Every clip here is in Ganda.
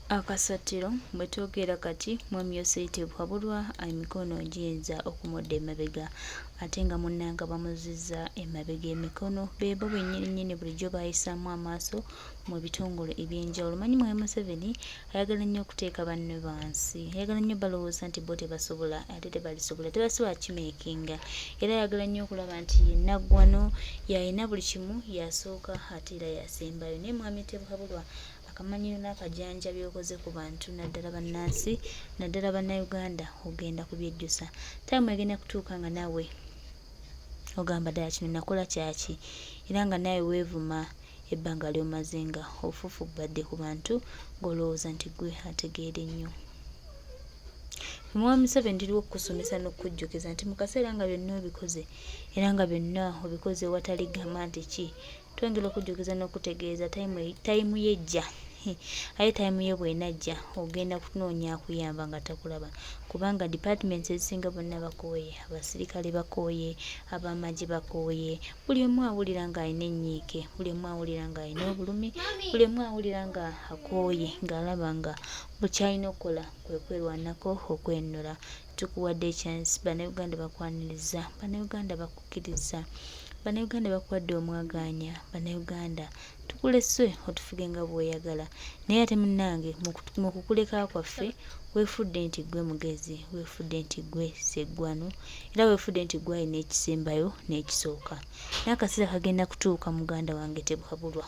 Akasatiro bwe twogera kati mwami Yosite Bwabulwa emikono giyinza okumudda emabega ate nga munnanga bamuzizza emabega emikono bebo bennyini bulijjo bayisaamu amaaso mu bitongole ebyenjawulo. Manyi mwami Museveni ayagala nnyo okuteeka banne wansi, ayagala nnyo balowooza nti bo tebasobola ate tebalisobola, tebasobola kimeekinga, era ayagala nnyo okulaba nti yenna ggwano yalina buli kimu yasooka ate era yasembayo. Naye mwami Bwabulwa akamanyiro n'akajanja byokoze ku bantu naddala bannansi naddala bannayuganda ogenda kubyejjusa. Taimu egenda kutuuka nga naawe ogamba ddala kino nakola kyaki era nga naawe weevuma ebbanga ly'omaze nga ofuufubadde ku bantu ng'olowooza nti gwe ategeera ennyo. Mwami Museveni ndiriwo okukusomesa n'okukujjukiza nti mu kaseera nga byonna obikoze era nga byonna obikoze watali gamba nti ki, twongera okujjukiza n'okutegeeza tayimu yejja aye tayimu ye bw'enajja ogenda kunoonya akuyamba nga takulaba, kubanga departments ezisinga bonna bakooye, abasirikale bakooye, ab'amagye bakooye, buli omu awulira ng'alina ennyiike, buli omu awulira ng'alina obulumi, buli omu awulira nga akooye ng'alaba nga bukyalina okukola kwe kwerwanako okwenunula. Tukuwadde chance, bannayuganda bakwaniriza, bannayuganda bakukkiriza, bannayuganda bakuwadde omwagaanya, bannayuganda tukulese otufuge nga bw'oyagala, naye ate munnange mu kukuleka kwaffe weefudde nti gwe mugezi, weefudde nti gwe sseggwano era weefudde nti gwe alina ekisembayo n'ekisooka. N'akaseera kagenda kutuuka muganda wange Bwabulwa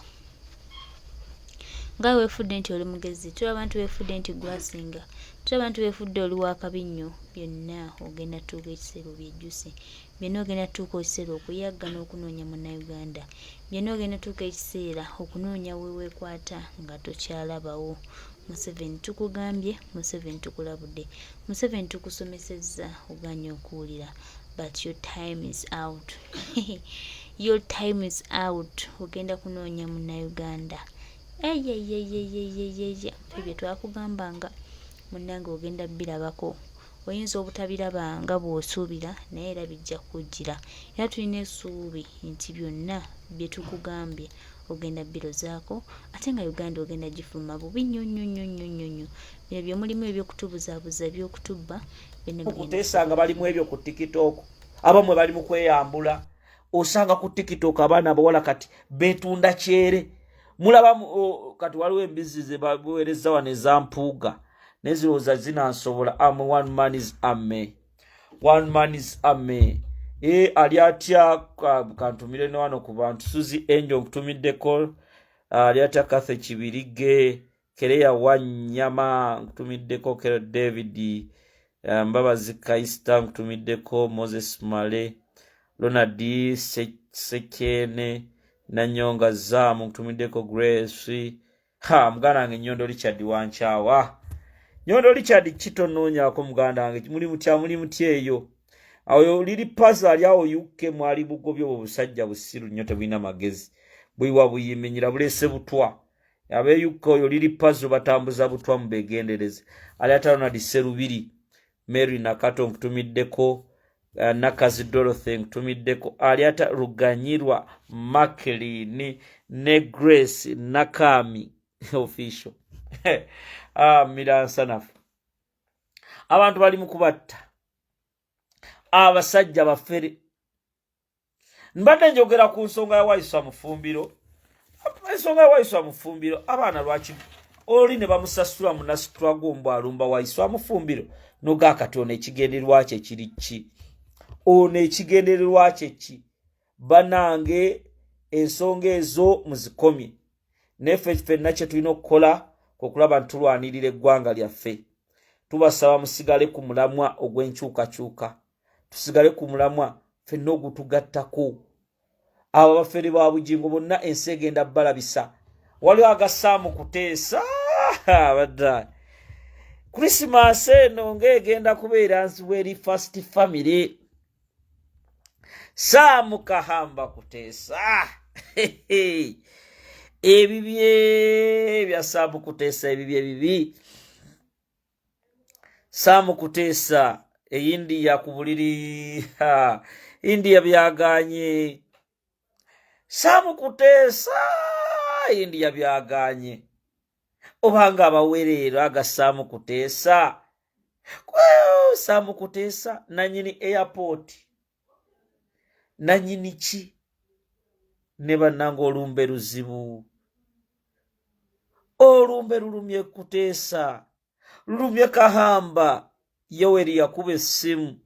nga weefudde nti oli mugezi, tulaba abantu weefudde nti gwasinga, tulaba abantu weefudde oli wakabinnyo, byonna ogenda tuuka ekiseera obyejjuse, byonna ogenda tuuka ekiseera okuyagga n'okunoonya munnayuganda, byonna ogenda tuuka ekiseera okunoonya weeweekwata nga tokyalabawo. Museveni tukugambye, Museveni tukulabudde, Museveni tukusomesezza oganye okuwulira, but your time is out. Your time is out. Ogenda kunoonya munnayuganda. Ebyo twakugambanga munnange ogenda birabako, oyinza obutabiraba nga bw'osuubira naye era bijja kujjira, era tulina essuubi nti byonna bye tukugambye ogenda birozaako ate nga Uganda ogenda gifuluma bubi nnyo nnyo nnyo nnyo nnyo nnyo. Bino bye mulimu ebyokutubuzaabuza ebyokutubba okuteesanga balimu ebyo ku TikTok, abamwe bali mu kweyambula, osanga ku TikTok abaana abawala kati beetunda kyere. Mulaba kati waliwo embizi ze baweereza wano ezampuuga nezirowooza zinansobola. One man is army, one man is army. Ali atya kantumire ne wano ku bantu, Suzi Angel nkutumiddeko, ali atya Kathe Kibirige, Kereya Wanyama nkutumiddeko, Kero David, Mbabazi Kaista nkutumiddeko, Moses Male, Ronald Sekene, Nanyonga Zamu nkutumiddeko, Grace muganda wange Nyondo Richard Wanchawa. Nyondo Richard kitonoonyako muganda wange, muli mutya eyo awo liri paza ali awo yuke mwali bugobyo obusajja busiru nnyo tebulina magezi buyiwa buyimenyera bulese butwa abeyuka oyo liri pazo batambuza butwa mu begendereze. Ali atano na Serubiri, Mary Nakato nkutumiddeko, Nakazi Dorothy nkutumiddeko, ali ata Ruganyirwa Makelini ne Grace Nakami official. Miransanafu abantu bali mu kubatta abasajja bafere. Mbadde njogera ku nsonga ya Waiswa Mufumbiro, ensonga ya Waiswa Mufumbiro, abaana lwaki oli ne bamusasula munasitula gombo alumba Waiswa Mufumbiro noga kati ono ekigendererwa kye kiri ki? Ono ekigendererwa kye ki? Banange ensonga ezo muzikomye, neffe ffenna kye tulina okukola okulaba nti tulwanirira eggwanga lyaffe. Tubasaba musigale ku mulamwa ogw'enkyukakyuka, tusigale ku mulamwa ffenna ogutugattako. Abo bafere ba bugingo bonna ensi egenda balabisa. Waliwo agasaamu kuteesa badda Christmas eno ng'egenda kubeera nziweri first family. Saamu Kahamba kuteesa ebibye bya Saamu kuteesa ebibye bibi. Saamu kuteesa India ku buliri India byaganye. Saamu kuteesa India byaganye. obanga abawereero agassaamu kuteesa saamu kuteesa nanyini airport nanyini ki ne bannanga olumbe luzibu olumbe lulumye kuteesa lulumye Kahamba Yoweri yakuba essimu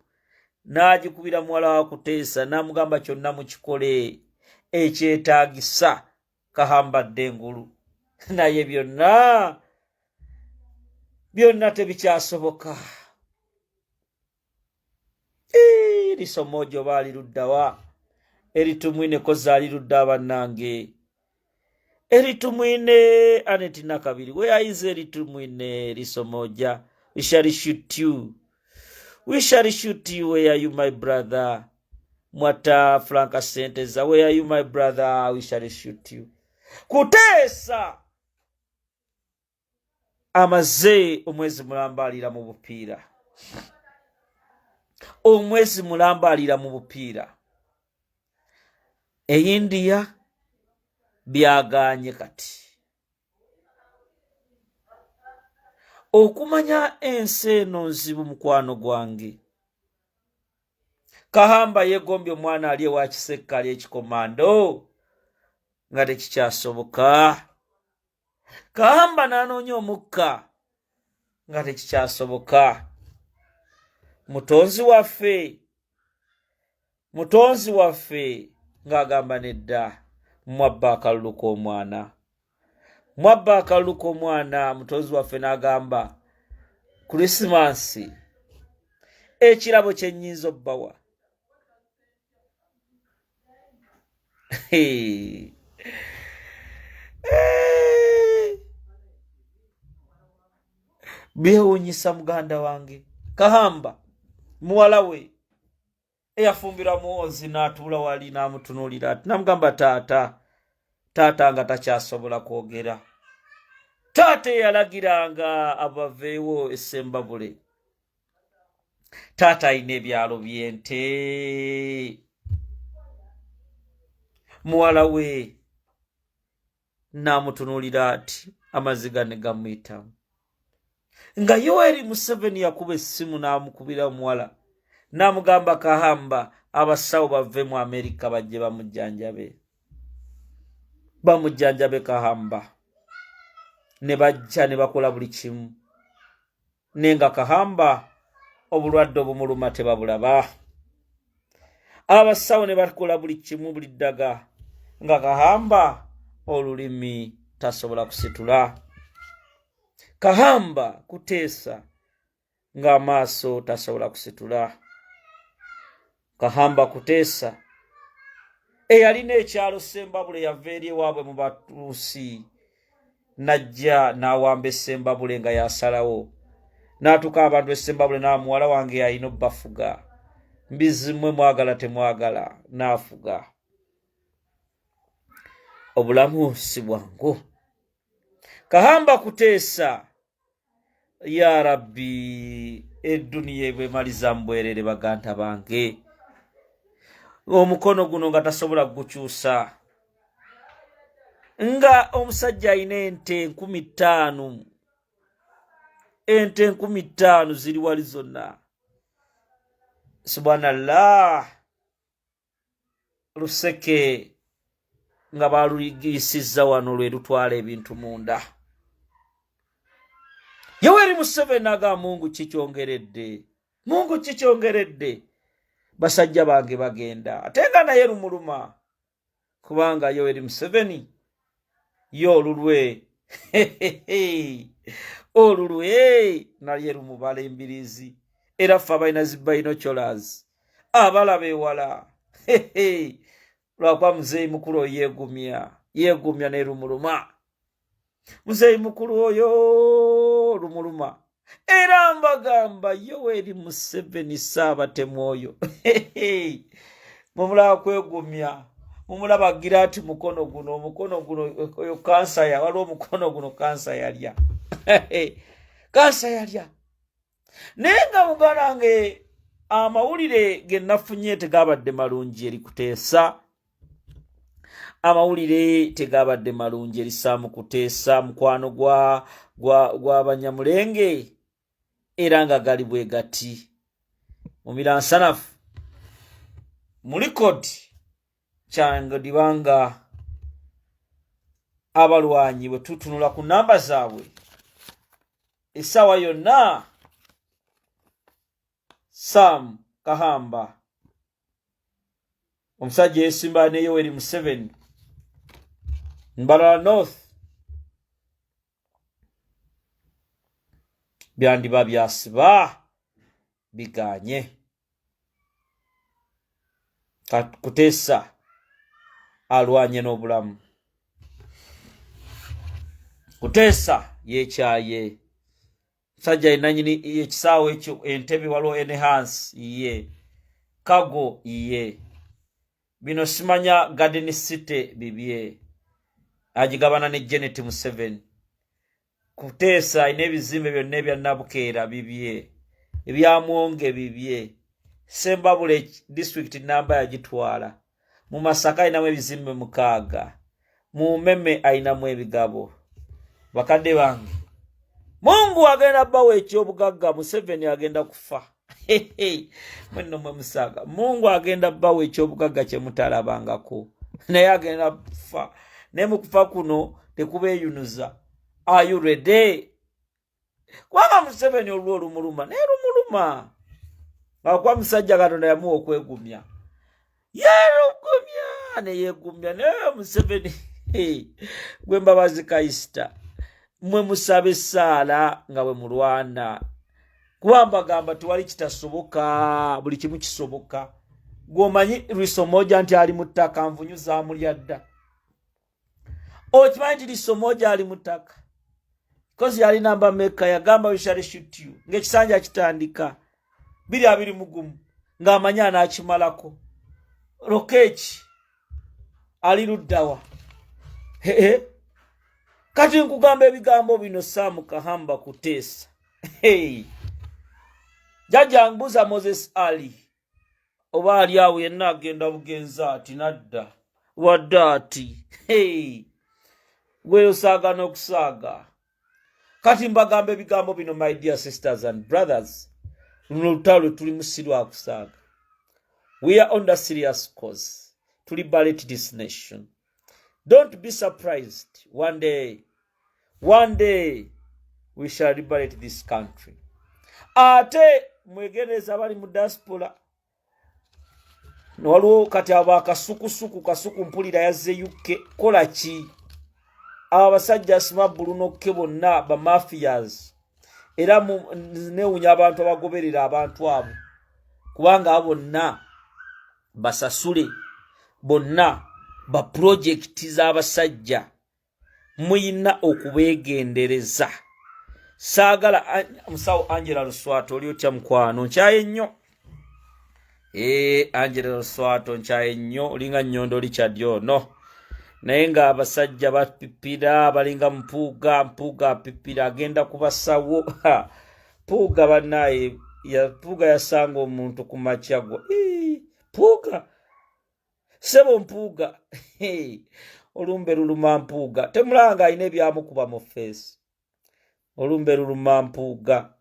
n'agikubira muwala wa kuteesa n'amugamba kyonna mukikole ekyetaagisa Kahamba ddengulu naye byonna tebikyasoboka lisomojo baali luddawa eritumwine kozaali ludda bannange eritumwine Aneti Nakabiri weyayize eritumwine lisomoja we shall shoot you where are you my brother Mwata Franka Senteza where are you my brother we shall shoot you kuteesa amaze omwezi mulambalira mu bupiira omwezi mulambalira mu bupiira India byaganye kati okumanya ensi eno nzibu mukwano gwange Kahamba yegombye omwana ali ewa Kisekkali ekikomando nga tekikyasoboka Kahamba n'anoonya omukka nga tekikyasoboka mutonzi waffe ng'agamba nedda mwabba akalulu k'omwana mutonzi waffe n'agamba Krisimansi ekirabo kye nnyinza obbawa byewuunyisa muganda wange Kahamba muwala we eyafumbira muwozi n'atuula wali n'amutunuulira ati namugamba taata nga takyasobola kwogera taata eyalagiranga abaveewo essembabule taata alina ebyalo by'ente muwala we n'amutunuulira ati amaziga ne gamuyitamu nga Yoweri Museveni yakuba essimu n'amukubira omuwala n'amugamba Kahamba abasawo bave mu Amerika bajje bamujjanjabe Kahamba ne bajja ne bakola buli kimu nenga Kahamba obulwadde obumuluma tebabulaba abasawo ne bakola buli kimu buli ddaga nga Kahamba olulimi tasobola kusitula Kahamba kuteesa ng'amaaso tasobola kusitula Kahamba kuteesa eyalina ekyalo Sembabule yava eri ewaabwe mu Batuusi najja n'awamba essembabule nga yasalawo n'atuuka abantu essembabule n'amuwala wange yalina obbafuga mbizimwe mwagala temwagala n'afuga obulamu si bwangu Kahamba kuteesa ya Rabbi edduniya ebwemaliza mbwerere baganda bange omukono guno nga tasobola gukyusa nga omusajja alina ente 15,000 ente 15,000 ziri wali zonna subhanallah luseke nga baluyigisiza wano lwe lutwala ebintu munda Yoweri Museveni aga Mungu kikyongeredde basajja bange bagenda ate nga naye lumuluma kubanga Yoweri Museveni olulwe naye lumubala embirizi era ffe abalina zibinoculars abalaba ewala lwakuba muzeeyi mukulu yeegumya ne lumuluma muzeeyi mukulu oyo lumuluma era mbagamba Yoweri Museveni Saabatemu oyo mumulaba kwegumya mumulaba agira ati mukono guno oyo kansa waliwo omukono guno kansa yalya naye nga muganda wange amawulire ge nafunye tegabadde malungi eri kuteesa amawulire tegabadde malungi eri Sam Kuteesa mukwano gwa Banyamulenge era nga gali bwe gati mu miransanafu mu likodi kyange dibanga abalwanyi bwe tutunula ku namba zaabwe Sawa Yonna Sam Kahamba omusajja yesimba ne Yoweri Museveni Mbarara North byandiba byasiba biganye Kuteesa alwanye n'obulamu Kuteesa yekyaye sajja inanyini ekisaawe ekyo Entebbe waliwo enhance iye Kago iye bino simanya Garden City bibye agigabana ne Janet Museveni Kuteesa ine ebizimbe byonna ebya Nabukeera bibye ebyamwonge bibye Sembabule district namba yagitwala mu Masaka inamu ebizimbe 6 mu Meme ayinamu ebigabo bakadde bange Mungu agenda bawe ekyobugagga Museveni agenda kufa mwenno mwe musaga Mungu agenda bawe ekyobugagga kye mutalabangako naye agenda kufa ne mukufa kuno tekubeyunuza are you ready kwa Museveni olwo lumuluma ne lumuluma akwa musajja Katonda yamuwa okwegumya ne yegumya ne Museveni gwe mbabazi Kaista mwe musabe sala nga we mulwana kuamba gamba tuwali kitasoboka buli kimu kisoboka gwomanyi lisomoja nti ali mutaka nvunyuza mulyadda okimanyi lisomoja ali mutaka kozi yali namba meka yagamba we shall shoot you ngekisanja kitandika 2 mugumu ng'amanya anakimalako rokechi ali luddawa kati nkugamba ebigambo bino Sam Kahamba Kuteesa Jajja mbuza Moses Ali oba ali awo yenna agenda bugenza ati nadda wadda ati gwe osaaga n'okusaaga kati mbagambe ebigambo bino my dear sisters and brothers luno lutalo tuli musirwa kusaaga we are on the serious cause to liberate this nation. Don't be surprised one day we shall liberate this country. Ate mwegeneza bali mu diaspora waliwo kati kasuku mpulira yazze UK kola ki abasajja asmabulu nokke bonna ba mafias era newunya abantu abagoberera abantu abo kubanga abonna basasule bonna ba project z'abasajja muyina okubegendereza saagala musawo Angela Luswato oli otya mukwano nkyaye nnyo Angela Luswato nkyaye nnyo olinga nnyondo Richard ono naye nga abasajja bapipira balinga mpuuga pipira agenda kubasawo puuga bannaye puuga yasanga omuntu ku makyago puuga sebo mpuuga olumbe luluma mpuuga temulanga ayina ebyamukuba mu face olumbe luluma mpuuga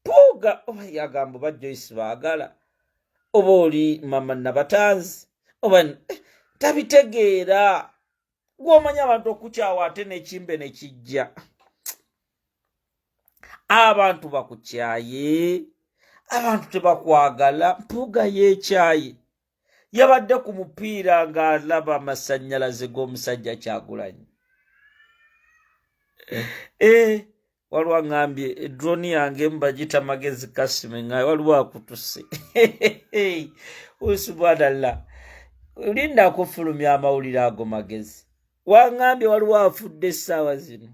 puuga yagamba ba Joyce Bagala oba oli mama Nabatanzi oba tabitegeera gw'omanya abantu okukyawa ate n'ekimbe ne kijja abantu bakukyaye abantu tebakwagala mpuuga yeekyaye yabadde ku mupiira ng'alaba amasannyalaze g'omusajja Kyagulanyi waliwo ngambye drone yange mbagita magezi kasime nga waliwo akutuse usubhanallah linda kufulumya amawulire ago magezi wangambye waliwo afudde essaawa zino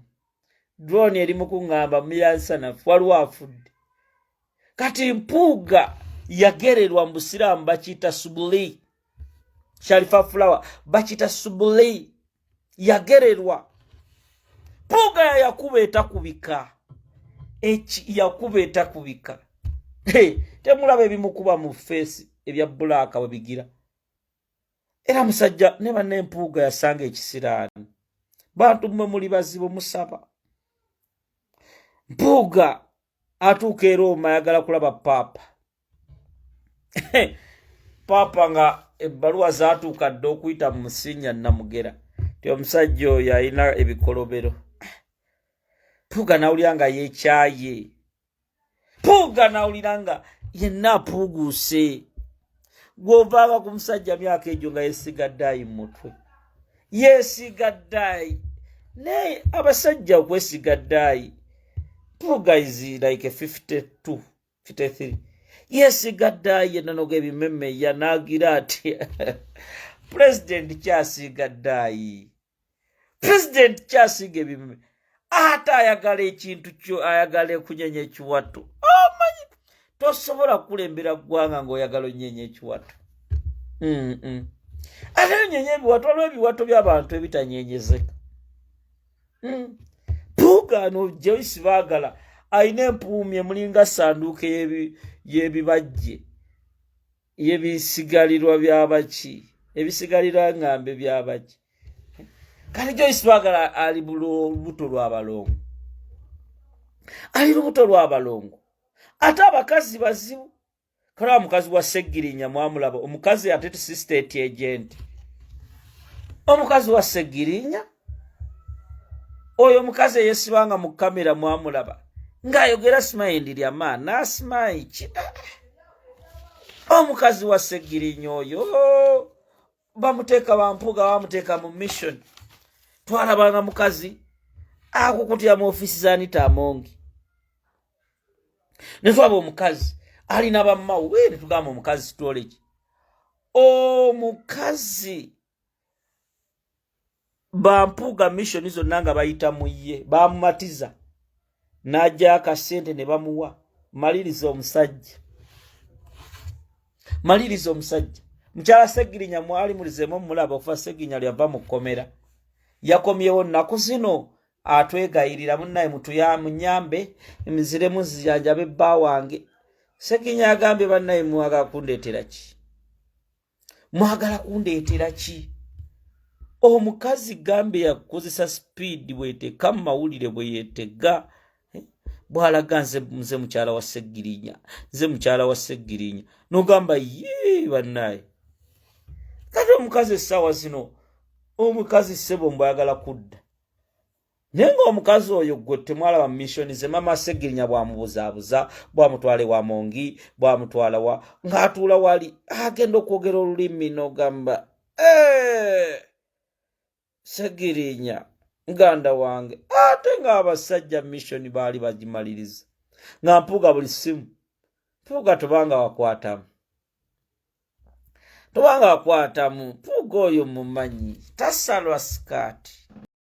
drone eri mu kuŋŋamba muyansanafu waliwo afudde kati mpuuga yagererwa mu Busiraamu bakiyita subuli Sharifa Flower bakiyita subuli yagererwa mpuuga yakuba etakubika yakuba etakubika temulaba ebimukuba mu face ebya bbulaaka bwe bigira era musajja ne bannempuuga yasanga ekisiraani bantu mmwe muli bazibu musaba mpuuga atuuka era Roma ayagala kulaba paapa paapa nga ebbaluwa zaatuuka dde okuyita mu Musiinya Namugera ti omusajja oyo alina ebikolobero mpuuga nawulira nga yeekyaye mpuuga nawulira nga yenna apuuguuse gw'ovaanga ku musajja myaka egyo nga yeesiga ddaayi mu mutwe yeesiga ddaayi naye abasajja okwesiga ddaayi mpuuga is like 52 53 yeesiga ddaayi yenna noga ebimeme yanaagira ati pulezidenti kyasiiga ddaayi pulezidenti kyasiiga ebimeme ate ayagala ekintu kyo ayagala kunyenya ekiwato omanyi tosobola kulembera ggwanga ng'oyagala onyenya ekiwato ate onyenya ebiwato waliwo ebiwato by'abantu ebitanyenyezeka puugano Joyce Bagala alina empuumi emulinga sanduuko y'ebibajje y'ebisigalirwa by'abaki ebisigalirwa ngambe by'abaki kale Joyce Bagala ali lubuto lw'abalongo ali lubuto lw'abalongo ate abakazi bazibu kale omukazi wa Segirinya mwamulaba omukazi ate state agent omukazi wa Segirinya oyo omukazi eyesibanga mu kamera mwamulaba ng'ayogera simayindi lya maana asimayi ki omukazi wa Segirinya oyo bamuteeka bampuuga bamuteeka mu mission twalabanga mukazi akukutira mu ofisi za Anita Amongi ne twaba omukazi alina bammawu ne tugamba omukazi storage omukazi bampuuga mission zonna nga bayita mu ye bamumatiza n'ajja akasente ne bamuwa maliriza omusajja mukyala Segirinya mwali mulizemu mulaba okufa Segirinya lyava mu kkomera yakomyewo nnaku zino atwegayirira munnaye munyambe emiziremu zijanjabe bba wange Segirinya agambye bannaye mwagala kundeetera ki omukazi gambe yakozesa speed bweteka mu mawulire bwe yeetega bw'alaga nze mukyala wa Segirinya n'ogamba ye bannaye kati omukazi essaawa zino omukazi ssebo mbwayagala kudda naye ng'omukazi oyo gwe temwalaba mu missoni ze mama Segirinya bwamubuzaabuza bwamutwala ewa Mongi bwamutwala wa ng'atuula wali agenda okwogera olulimi n'ogamba Segirinya muganda wange ate ng'abasajja missoni baali bagimaliriza nga mpuuga buli ssimu mpuuga tobanga wakwatamu mpuuga oyo mumanyi tasalwa sikaati